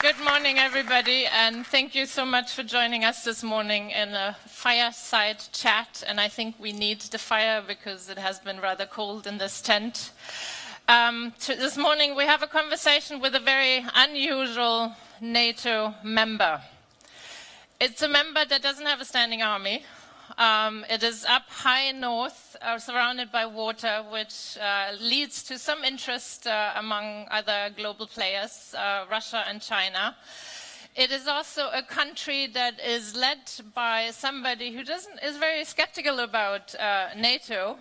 Good morning, everybody, and thank you so much for joining us this morning in a fireside chat. And I think we need the fire because it has been rather cold in this tent. This morning we have a conversation with a very unusual NATO member. It's a member that doesn't have a standing army. It is up high north, surrounded by water, which leads to some interest among other global players, Russia and China. It is also a country that is led by somebody who is very skeptical about NATO,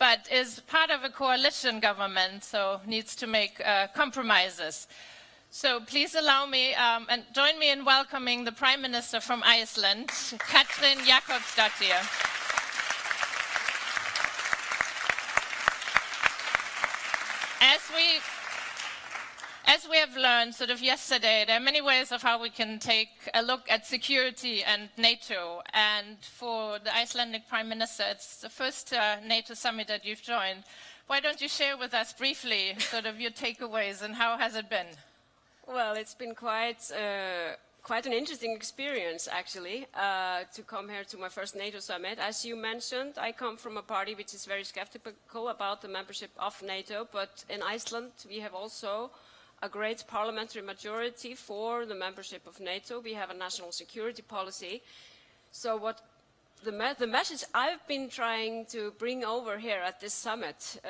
but is part of a coalition government, so needs to make compromises. So please allow me and join me in welcoming the Prime Minister from Iceland, Katrin Jakobsdottir. As we have learned sort of yesterday, there are many ways of how we can take a look at security and NATO. And for the Icelandic Prime Minister, it's the first NATO summit that you've joined. Why don't you share with us briefly sort of your takeaways and how has it been? Well, it's been quite an interesting experience, actually, to come here to my first NATO summit. As you mentioned, I come from a party which is very skeptical about the membership of NATO, but in Iceland we have also a great parliamentary majority for the membership of NATO. We have a national security policy. So what the message I've been trying to bring over here at this summit,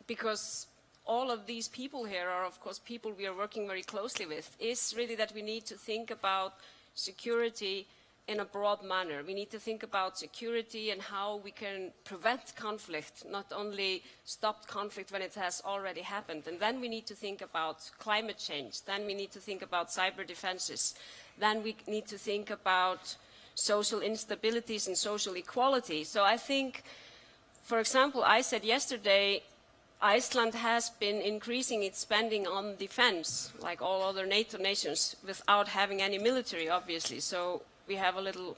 because all of these people here are, of course, people we are working very closely with, is really that we need to think about security in a broad manner. We need to think about security and how we can prevent conflict, not only stop conflict when it has already happened. And then we need to think about climate change. Then we need to think about cyber defenses. Then we need to think about social instabilities and social equality. So I think, for example, I said yesterday, Iceland has been increasing its spending on defense, like all other NATO nations, without having any military, obviously. So we have a little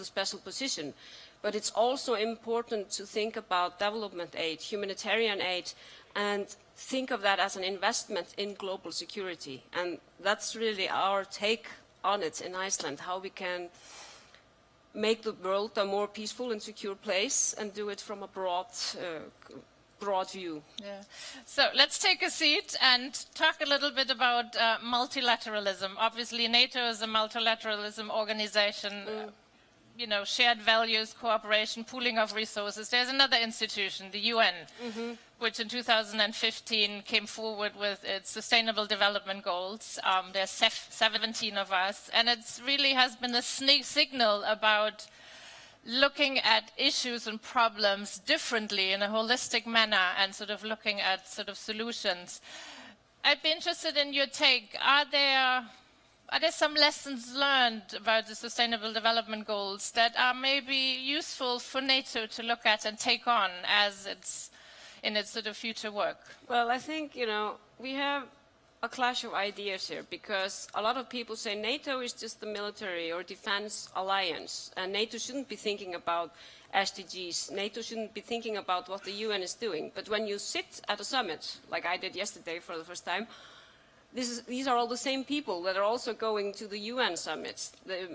special position. But it's also important to think about development aid, humanitarian aid, and think of that as an investment in global security. And that's really our take on it in Iceland, how we can make the world a more peaceful and secure place and do it from a broad view. Yeah. So let's take a seat and talk a little bit about multilateralism. Obviously, NATO is a multilateralism organization, you know, shared values, cooperation, pooling of resources. There's another institution, the UN, which in 2015 came forward with its Sustainable Development Goals. There's 17 of us, and it really has been a signal about looking at issues and problems differently in a holistic manner and sort of looking at sort of solutions. I'd be interested in your take. Are there some lessons learned about the Sustainable Development Goals that are maybe useful for NATO to look at and take on as it's in its sort of future work? Well, I think, you know, we have a clash of ideas here, because a lot of people say NATO is just a military or defense alliance, and NATO shouldn't be thinking about SDGs. NATO shouldn't be thinking about what the UN is doing. But when you sit at a summit, like I did yesterday for the first time, these are all the same people that are also going to the UN summits.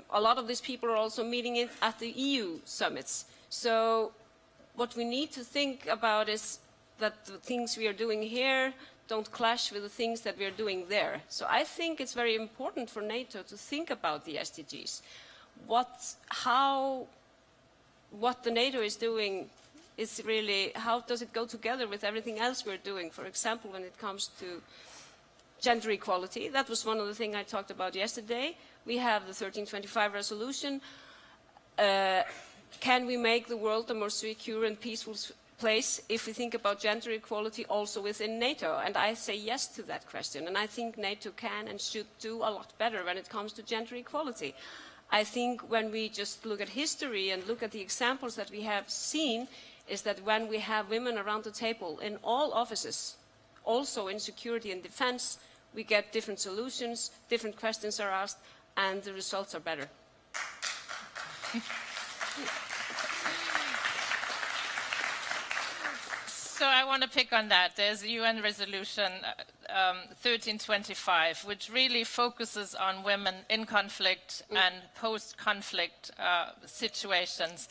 A lot of these people are also meeting at the EU summits. So what we need to think about is that the things we are doing here don't clash with the things that we are doing there. So I think it's very important for NATO to think about the SDGs. What the NATO is doing is really, how does it go together with everything else we're doing? For example, when it comes to gender equality, that was one of the things I talked about yesterday. We have the 1325 resolution. Can we make the world a more secure and peaceful place if we think about gender equality also within NATO? And I say yes to that question. And I think NATO can and should do a lot better when it comes to gender equality. I think when we just look at history and look at the examples that we have seen, is that when we have women around the table in all offices, also in security and defense, we get different solutions, different questions are asked, and the results are better. So I want to pick on that. There's a UN resolution 1325, which really focuses on women in conflict and post-conflict situations.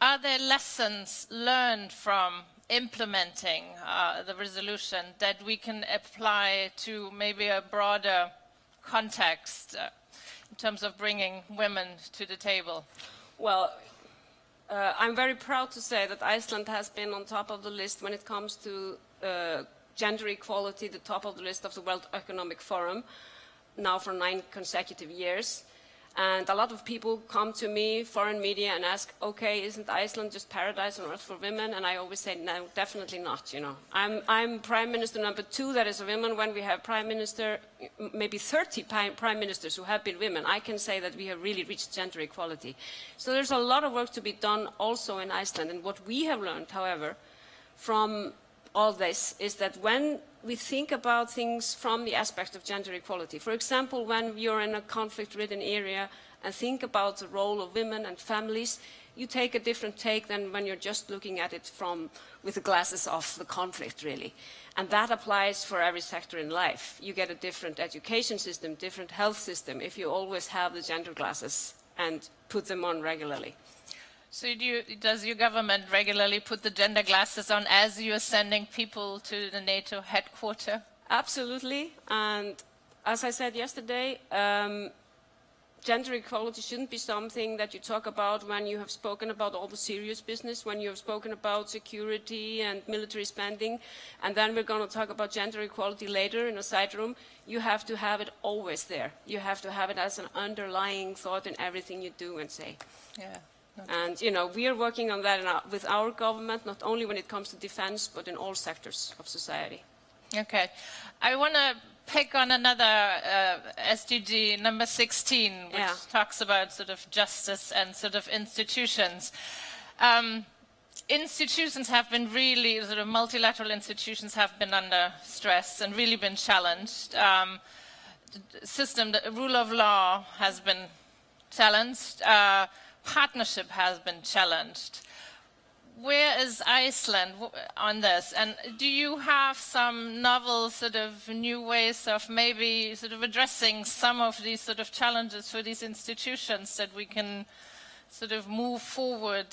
Are there lessons learned from implementing the resolution that we can apply to maybe a broader context in terms of bringing women to the table? Well, I'm very proud to say that Iceland has been on top of the list when it comes to gender equality, the top of the list of the World Economic Forum, now for 9 consecutive years. And a lot of people come to me, foreign media, and ask, okay, isn't Iceland just paradise on earth for women? And I always say, no, definitely not, you know. I'm Prime Minister number 2 that is a woman. When we have Prime Minister, maybe 30 Prime Ministers who have been women, I can say that we have really reached gender equality. So there's a lot of work to be done also in Iceland. And what we have learned, however, from all this is that when we think about things from the aspect of gender equality, for example, when you're in a conflict-ridden area and think about the role of women and families, you take a different take than when you're just looking at it with the glasses of the conflict, really. And that applies for every sector in life. You get a different education system, different health system, if you always have the gender glasses and put them on regularly. So does your government regularly put the gender glasses on as you're sending people to the NATO headquarters? Absolutely. And as I said yesterday, gender equality shouldn't be something that you talk about when you have spoken about all the serious business, when you have spoken about security and military spending, and then we're going to talk about gender equality later in a side room. You have to have it always there. You have to have it as an underlying thought in everything you do and say. Yeah. And, you know, we are working on that with our government, not only when it comes to defense, but in all sectors of society. Okay. I want to pick on another SDG, number 16, which talks about sort of justice and sort of institutions. Institutions have been really, sort of multilateral institutions have been under stress and really been challenged. The rule of law has been challenged. Partnership has been challenged. Where is Iceland on this? And do you have some novel sort of new ways of maybe sort of addressing some of these sort of challenges for these institutions that we can sort of move forward,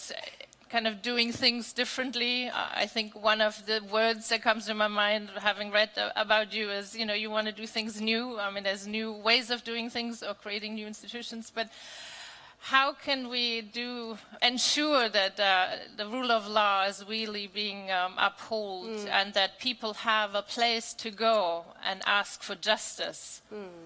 kind of doing things differently? I think one of the words that comes to my mind, having read about you, is, you know, you want to do things new. I mean, there's new ways of doing things or creating new institutions, but how can we ensure that the rule of law is really being upheld and that people have a place to go and ask for justice?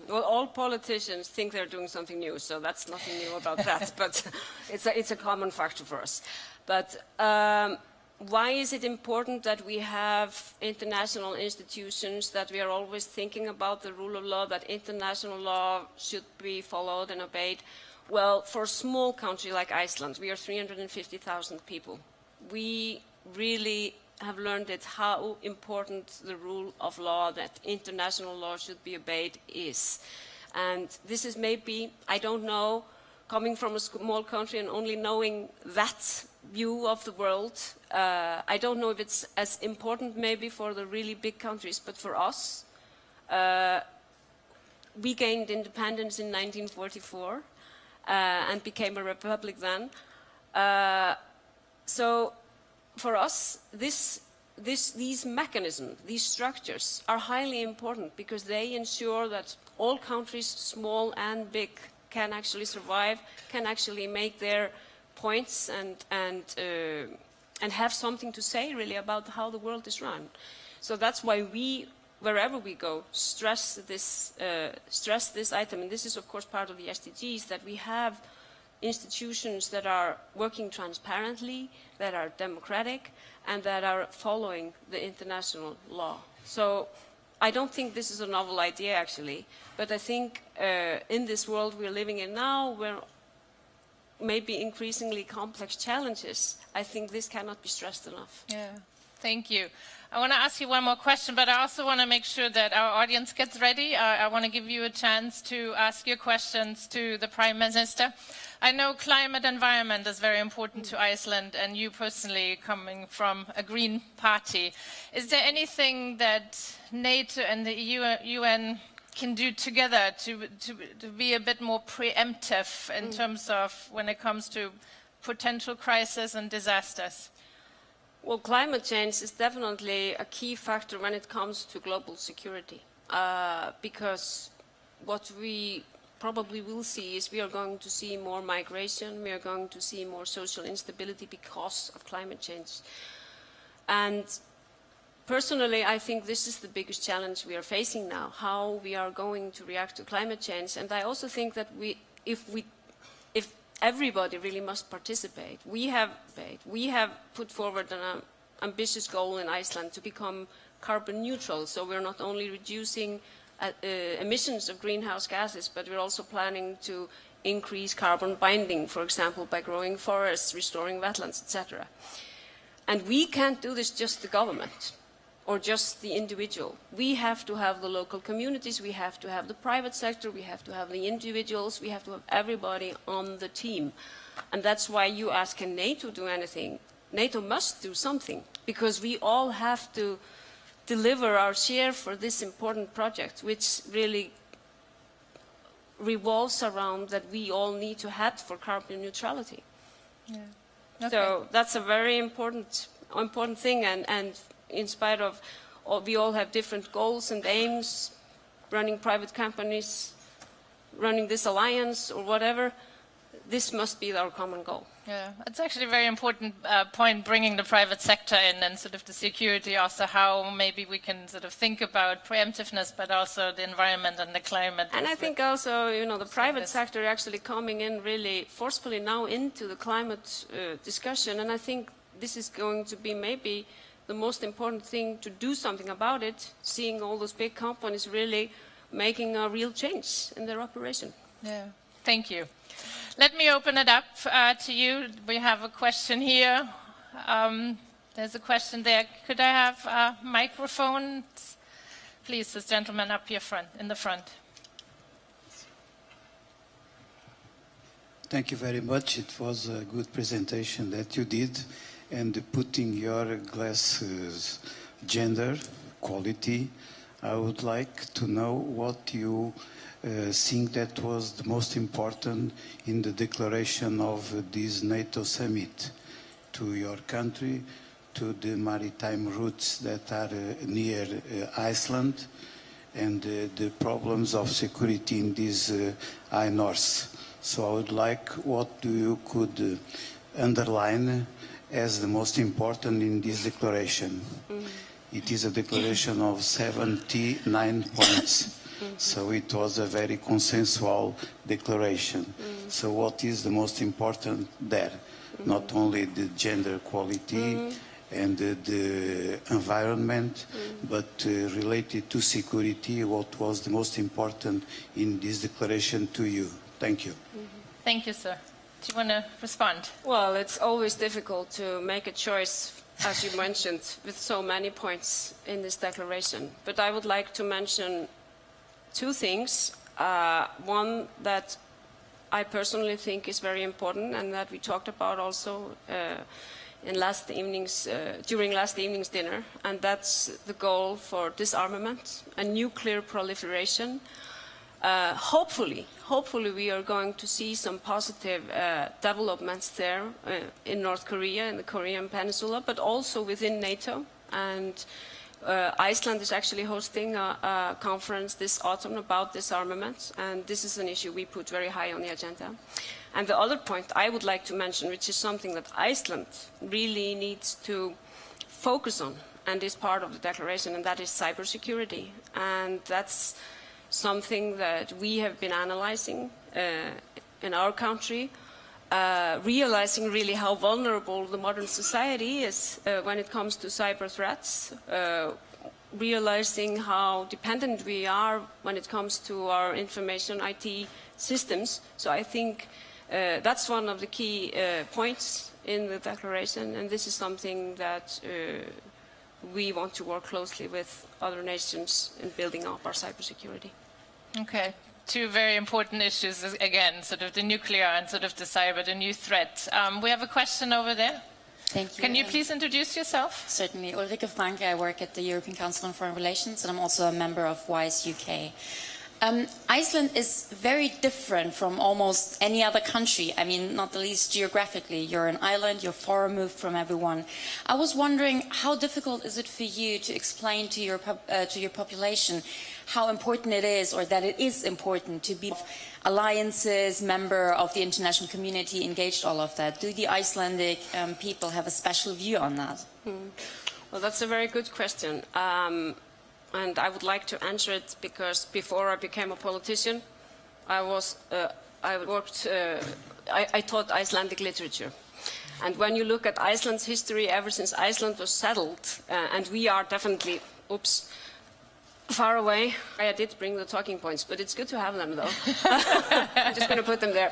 Well, all politicians think they're doing something new, so that's nothing new about that, but it's a common factor for us. But why is it important that we have international institutions, that we are always thinking about the rule of law, that international law should be followed and obeyed? Well, for a small country like Iceland, we are 350,000 people. We really have learned how important the rule of law, that international law should be obeyed, is. And this is maybe, I don't know, coming from a small country and only knowing that view of the world, I don't know if it's as important maybe for the really big countries, but for us, we gained independence in 1944. And became a republic then. So for us, these mechanisms, these structures are highly important because they ensure that all countries, small and big, can actually survive, can actually make their points and have something to say really about how the world is run. So that's why we, wherever we go, stress this item. And this is, of course, part of the SDGs, that we have institutions that are working transparently, that are democratic, and that are following the international law. So I don't think this is a novel idea, actually, but I think in this world we're living in now, where maybe increasingly complex challenges, I think this cannot be stressed enough. Yeah, thank you. I want to ask you one more question, but I also want to make sure that our audience gets ready. I want to give you a chance to ask your questions to the Prime Minister. I know climate environment is very important to Iceland, and you personally coming from a Green Party. Is there anything that NATO and the UN can do together to be a bit more preemptive in terms of when it comes to potential crises and disasters? Well, climate change is definitely a key factor when it comes to global security, because what we probably will see is we are going to see more migration, we are going to see more social instability because of climate change. And personally, I think this is the biggest challenge we are facing now, how we are going to react to climate change. And I also think that if everybody really must participate. We have put forward an ambitious goal in Iceland to become carbon neutral, so we're not only reducing emissions of greenhouse gases, but we're also planning to increase carbon binding, for example, by growing forests, restoring wetlands, etc. And we can't do this just the government or just the individual. We have to have the local communities, we have to have the private sector, we have to have the individuals, we have to have everybody on the team. And that's why you ask, can NATO do anything? NATO must do something, because we all have to deliver our share for this important project, which really revolves around that we all need to head for carbon neutrality. Yeah. Okay. So that's a very important thing, and in spite of, we all have different goals and aims, running private companies, running this alliance or whatever, this must be our common goal. Yeah, it's actually a very important point, bringing the private sector in and sort of the security, also how maybe we can sort of think about preemptiveness, but also the environment and the climate. And I think also, you know, the private sector actually coming in really forcefully now into the climate discussion, and I think this is going to be maybe the most important thing to do something about it, seeing all those big companies really making a real change in their operation. Yeah, thank you. Let me open it up to you. We have a question here. There's a question there. Could I have a microphone? Please, this gentleman up here in the front. Thank you very much. It was a good presentation that you did, and putting your glasses gender quality. I would like to know what you think that was the most important in the declaration of this NATO summit to your country, to the maritime routes that are near Iceland, and the problems of security in this high north. So I would like what you could underline as the most important in this declaration. It is a declaration of 79 points. So it was a very consensual declaration. So what is the most important there? Not only the gender equality and the environment, but related to security, what was the most important in this declaration to you? Thank you. Thank you, sir. Do you want to respond? Well, it's always difficult to make a choice, as you mentioned, with so many points in this declaration. But I would like to mention two things. One that I personally think is very important, and that we talked about also in during last evening's dinner, and that's the goal for disarmament and nuclear proliferation. Hopefully we are going to see some positive developments there in North Korea, in the Korean Peninsula, but also within NATO. And Iceland is actually hosting a conference this autumn about disarmament, and this is an issue we put very high on the agenda. And the other point I would like to mention, which is something that Iceland really needs to focus on, and is part of the declaration, and that is cybersecurity. And that's something that we have been analyzing in our country, realizing really how vulnerable the modern society is when it comes to cyber threats, realizing how dependent we are when it comes to our information IT systems. So I think that's one of the key points in the declaration, and this is something that we want to work closely with other nations in building up our cybersecurity. Okay. two very important issues again, sort of the nuclear and sort of the cyber, the new threat. We have a question over there. Thank you. Can you please introduce yourself? Certainly. Ulrike Franke, I work at the European Council on Foreign Relations, and I'm also a member of WISE UK. Iceland is very different from almost any other country. I mean, not the least geographically. You're an island, you're far removed from everyone. I was wondering, how difficult is it for you to explain to your population how important it is, or that it is important to be alliances, member of the international community, engaged, all of that? Do the Icelandic people have a special view on that? Well, that's a very good question. And I would like to answer it because before I became a politician, I taught Icelandic literature. And when you look at Iceland's history ever since Iceland was settled, and we are definitely, far away. I did bring the talking points, but it's good to have them though. I'm just going to put them there.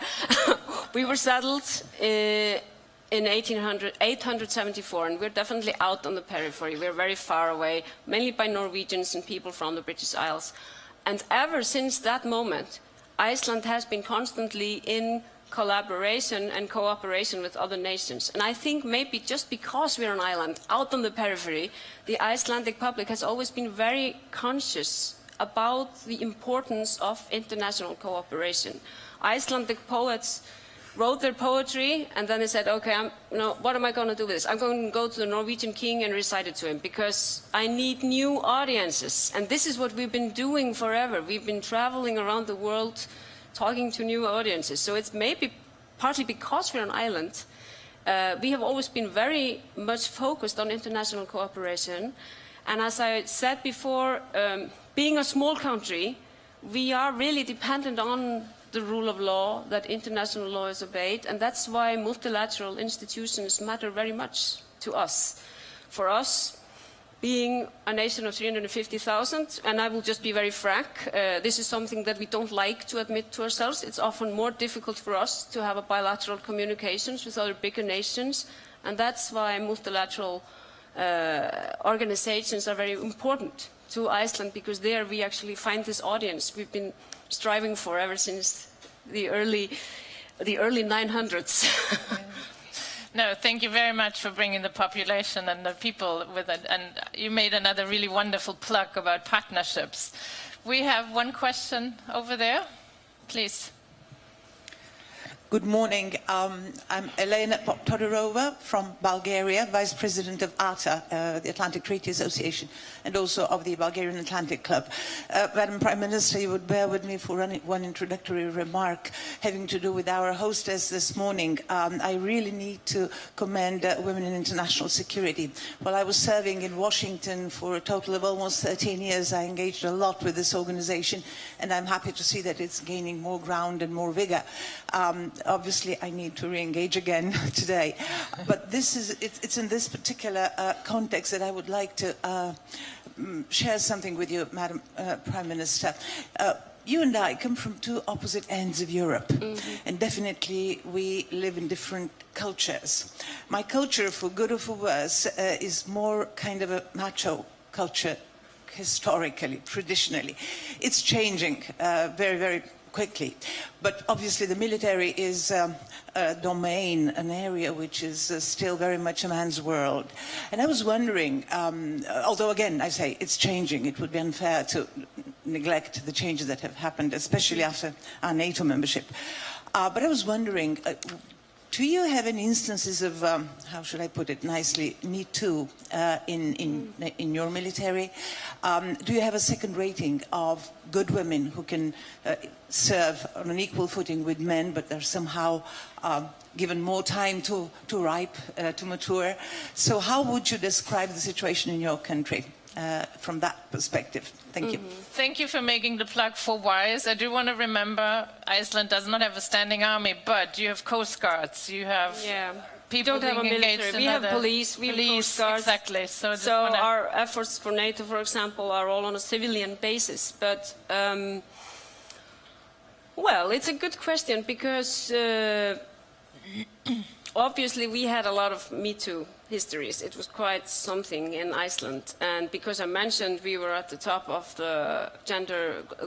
We were settled in 874, and we're definitely out on the periphery. We're very far away, mainly by Norwegians and people from the British Isles. And ever since that moment, Iceland has been constantly in collaboration and cooperation with other nations. And I think maybe just because we're an island out on the periphery, the Icelandic public has always been very conscious about the importance of international cooperation. Icelandic poets wrote their poetry, and then they said, okay, what am I going to do with this? I'm going to go to the Norwegian king and recite it to him, because I need new audiences. And this is what we've been doing forever. We've been traveling around the world talking to new audiences. So it's maybe partly because we're an island, we have always been very much focused on international cooperation. And as I said before, being a small country, we are really dependent on the rule of law, that international law is obeyed, and that's why multilateral institutions matter very much to us. For us, being a nation of 350,000, and I will just be very frank, this is something that we don't like to admit to ourselves. It's often more difficult for us to have a bilateral communications with other bigger nations, and that's why multilateral organizations are very important to Iceland, because there we actually find this audience we've been striving for ever since the early 900s. No, thank you very much for bringing the population and the people with it. And you made another really wonderful plug about partnerships. We have one question over there. Please. Good morning. I'm Elena Petrova from Bulgaria, Vice President of ATA, the Atlantic Treaty Association, and also of the Bulgarian Atlantic Club. Madam Prime Minister, you would bear with me for one introductory remark having to do with our hostess this morning. I really need to commend Women in International Security. While I was serving in Washington for a total of almost 13 years, I engaged a lot with this organization, and I'm happy to see that it's gaining more ground and more vigor. Obviously, I need to re-engage again today. But it's in this particular context that I would like to share something with you, Madam Prime Minister. You and I come from two opposite ends of Europe, and definitely we live in different cultures. My culture, for good or for worse, is more kind of a macho culture, historically, traditionally. It's changing very, very quickly. But obviously the military is a domain, an area which is still very much a man's world. And I was wondering, although again, I say it's changing, it would be unfair to neglect the changes that have happened, especially after our NATO membership. But I was wondering, do you have any instances of, how should I put it nicely, Me Too in your military? Do you have a second rating of good women who can serve on an equal footing with men, but they're somehow given more time to ripe, to mature? So how would you describe the situation in your country from that perspective? Thank you. Thank you for making the plug for WISE. I do want to remember Iceland does not have a standing army, but you have coast guards, you have people don't have a being engaged military. in We have other police, we have coast guards. Exactly. So our efforts for NATO, for example, are all on a civilian basis. But, well, it's a good question because obviously we had a lot of Me Too histories. It was quite something in Iceland. And because I mentioned we were at the top of the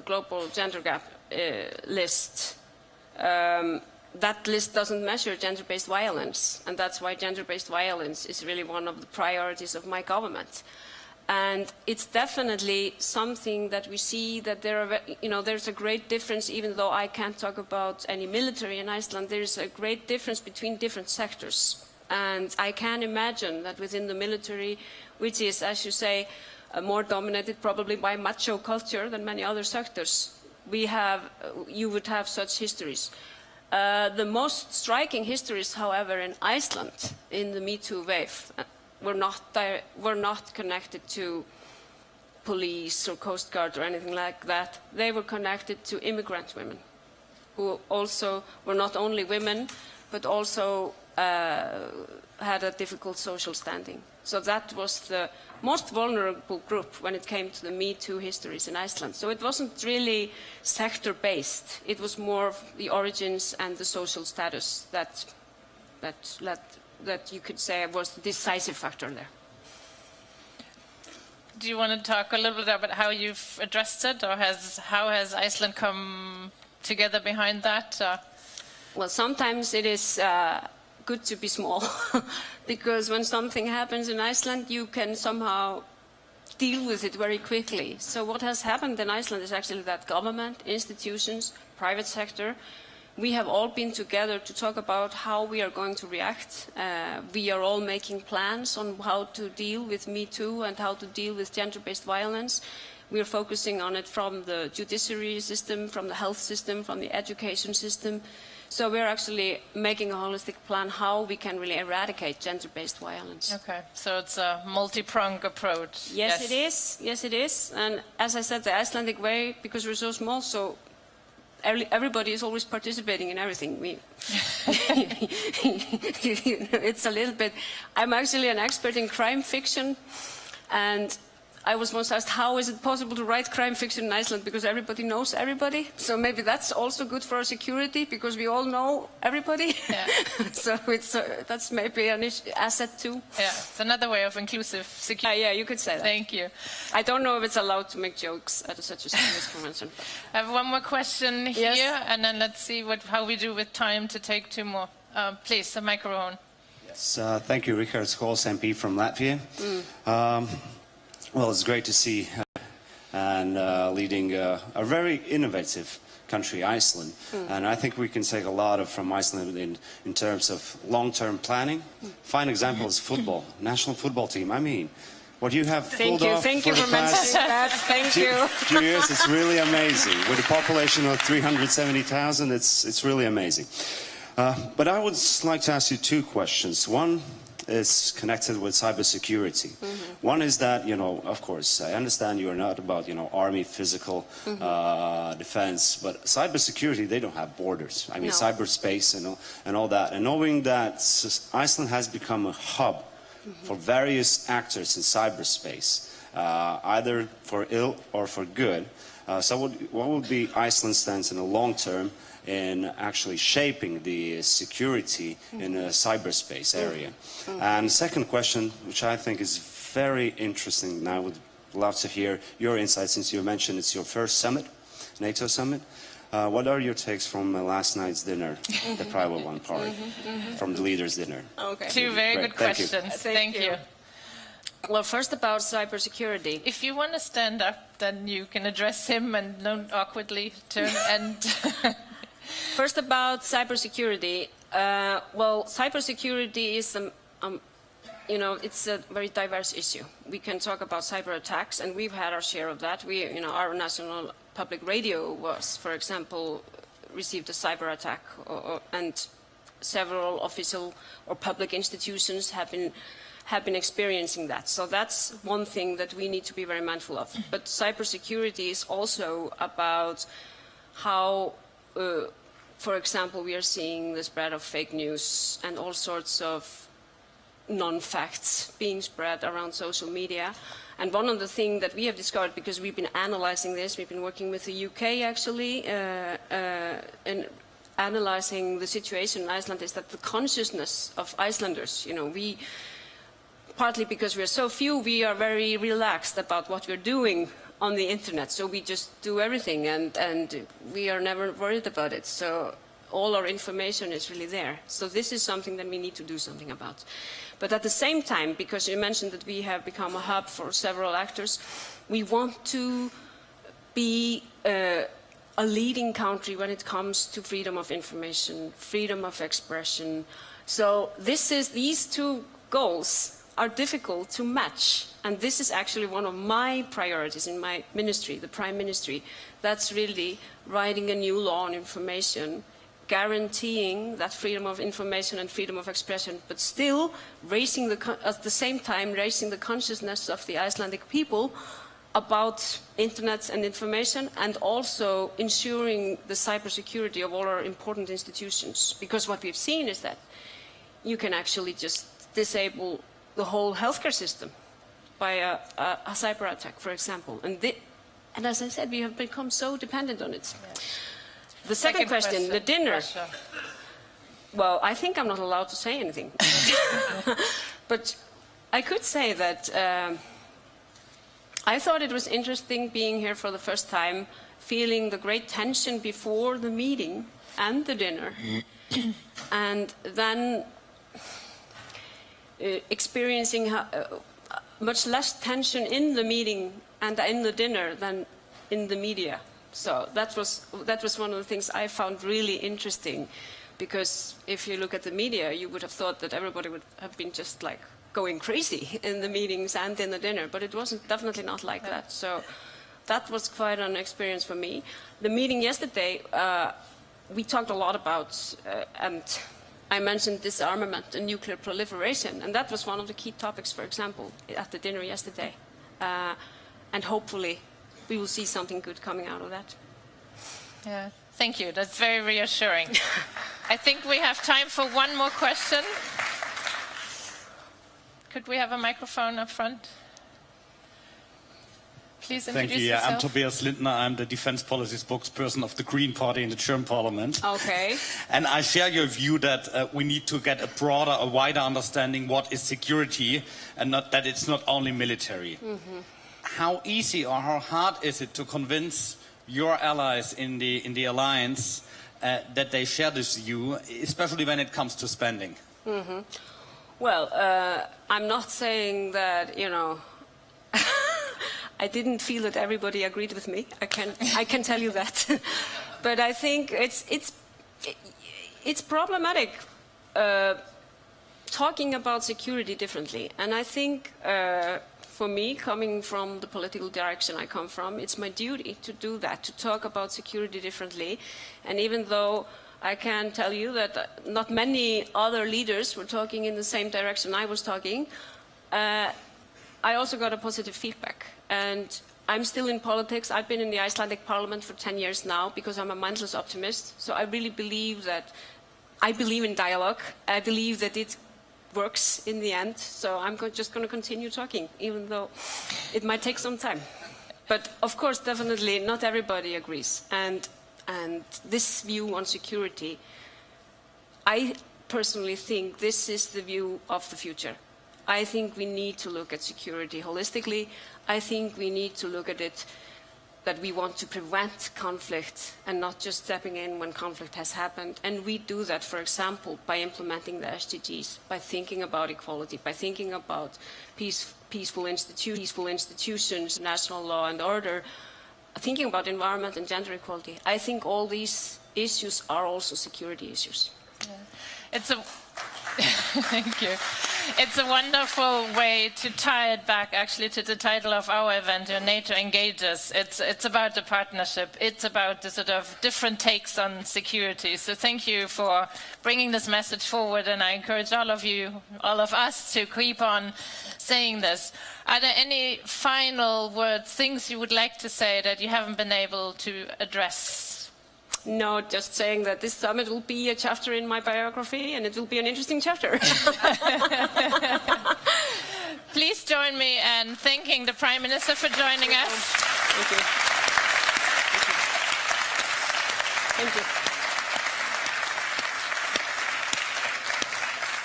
global gender gap list, that list doesn't measure gender-based violence, and that's why gender-based violence is really one of the priorities of my government. And it's definitely something that we see that there's a great difference, even though I can't talk about any military in Iceland, there's a great difference between different sectors. And I can imagine that within the military, which is, as you say, more dominated probably by macho culture than many other sectors, you would have such histories. The most striking histories, however, in Iceland, in the Me Too wave, were not connected to police or Coast Guard or anything like that. They were connected to immigrant women, who also were not only women, but also had a difficult social standing. So that was the most vulnerable group when it came to the Me Too histories in Iceland. So it wasn't really sector-based. It was more the origins and the social status that you could say was the decisive factor there. Do you want to talk a little bit about how you've addressed it, or how has Iceland come together behind that? Well, sometimes it is good to be small, because when something happens in Iceland, you can somehow deal with it very quickly. So what has happened in Iceland is actually that government, institutions, private sector, we have all been together to talk about how we are going to react. We are all making plans on how to deal with Me Too and how to deal with gender-based violence. We are focusing on it from the judiciary system, from the health system, from the education system. So we're actually making a holistic plan how we can really eradicate gender-based violence. Okay, so it's a multi-pronged approach. Yes, it is. Yes, it is. And as I said, the Icelandic way, because we're so small, so everybody is always participating in everything. It's a little bit... I'm actually an expert in crime fiction, and I was once asked, how is it possible to write crime fiction in Iceland? Because everybody knows everybody. So maybe that's also good for our security, because we all know everybody. Yeah. So that's maybe an asset too. Yeah, it's another way of inclusive security. Yeah, you could say that. Thank you. I don't know if it's allowed to make jokes at such a serious convention. I have one more question here, Yes. and then let's see how we do with time to take two more. Please, the microphone. Yes, thank you, Richard Scholes, MP from Latvia. Well, it's great to see and leading a very innovative country, Iceland. And I think we can take a lot from Iceland in terms of long-term planning. Fine example is football, national football team. I mean, what you have pulled off Thank for you the for past mentioning that. Thank you. 2 years, it's really amazing. With a population of 370,000, it's really amazing. But I would like to ask you two questions. One is connected with cybersecurity. One is that, of course, I understand you are not about, army, physical defense, but cybersecurity, they don't have borders. I mean, cyberspace and all that. And knowing that Iceland has become a hub for various actors in cyberspace, either for ill or for good. So what would be Iceland's stance in the long term in actually shaping the security in a cyberspace area? And second question, which I think is very interesting, and I would love to hear your insights, since you mentioned it's your first summit, NATO summit. What are your takes from last night's dinner, the private one part, from the leaders' dinner? Okay. Two very good questions. Thank you. Well, first about cybersecurity. If you want to stand up, then you can address him and don't awkwardly turn and... First about cybersecurity. Well, cybersecurity is, it's a very diverse issue. We can talk about cyber attacks, and we've had our share of that. Our national public radio was, for example, received a cyber attack, and several official or public institutions have been experiencing that. So that's one thing that we need to be very mindful of. But cybersecurity is also about how, for example, we are seeing the spread of fake news and all sorts of non-facts being spread around social media. And one of the things that we have discovered, because we've been analyzing this, we've been working with the UK actually, and analyzing the situation in Iceland, is that the consciousness of Icelanders, partly because we're so few, we are very relaxed about what we're doing on the internet, so we just do everything, and we are never worried about it. So all our information is really there. So this is something that we need to do something about. But at the same time, because you mentioned that we have become a hub for several actors, we want to be a leading country when it comes to freedom of information, freedom of expression. So these two goals are difficult to match. And this is actually one of my priorities in my ministry, the Prime Ministry. That's really writing a new law on information, guaranteeing that freedom of information and freedom of expression, but still raising at the same time raising the consciousness of the Icelandic people about internet and information, and also ensuring the cybersecurity of all our important institutions. Because what we've seen is that you can actually just disable the whole healthcare system by a cyber attack, for example. And as I said, we have become so dependent on it. Yeah. The second question, the dinner. Russia. Well, I think I'm not allowed to say anything. But I could say that I thought it was interesting being here for the first time, feeling the great tension before the meeting and the dinner, and then experiencing much less tension in the meeting and in the dinner than in the media. So that was one of the things I found really interesting, because if you look at the media, you would have thought that everybody would have been just like going crazy in the meetings and in the dinner, but it wasn't, definitely not like that. So that was quite an experience for me. The meeting yesterday, we talked a lot about, and I mentioned disarmament and nuclear proliferation, and that was one of the key topics, for example, at the dinner yesterday. And hopefully we will see something good coming out of that. Yeah, thank you. That's very reassuring. I think we have time for one more question. Could we have a microphone up front? Please introduce Thank you. yourself. I'm Tobias Lindner. I'm the defense policy spokesperson of the Green Party in the German Parliament. Okay. And I share your view that we need to get a wider understanding what is security, and not that it's not only military. Mm-hmm. How easy or how hard is it to convince your allies in the alliance that they share this view, especially when it comes to spending? Mm-hmm. Well, I'm not saying that, you know, I didn't feel that everybody agreed with me. I can tell you that. But I think it's problematic talking about security differently. And I think for me, coming from the political direction I come from, it's my duty to do that, to talk about security differently. And even though I can tell you that not many other leaders were talking in the same direction I was talking, I also got a positive feedback. And I'm still in politics. I've been in the Icelandic parliament for 10 years now because I'm a mindless optimist. So I really believe that, I believe in dialogue. I believe that it works in the end. So I'm just going to continue talking, even though it might take some time. But of course, definitely not everybody agrees. And this view on security, I personally think this is the view of the future. I think we need to look at security holistically. I think we need to look at it that we want to prevent conflict and not just stepping in when conflict has happened. And we do that, for example, by implementing the SDGs, by thinking about equality, by thinking about peaceful institutions, national law and order, thinking about environment and gender equality. I think all these issues are also security issues. Yeah. Thank you. It's a wonderful way to tie it back, actually, to the title of our event, NATO Engages. It's about the partnership. It's about the sort of different takes on security. So thank you for bringing this message forward, and I encourage all of you, all of us, to keep on saying this. Are there any final words, things you would like to say that you haven't been able to address? No, just saying that this summit will be a chapter in my biography, and it will be an interesting chapter. Please join me in thanking the Prime Minister for joining us. Thank you. Thank you.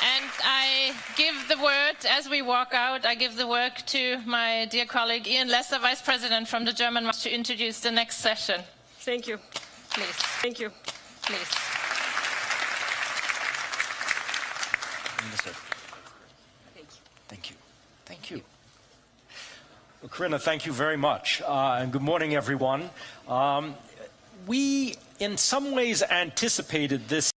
And I give the word, as we walk out, I give the word to my dear colleague Ian Lesser, Vice President from the German, to introduce the next session. Thank you. Please. Thank you. Please. Thank you. Thank you. Well, Corinna, thank you very much. And good morning, everyone. We, in some ways, anticipated this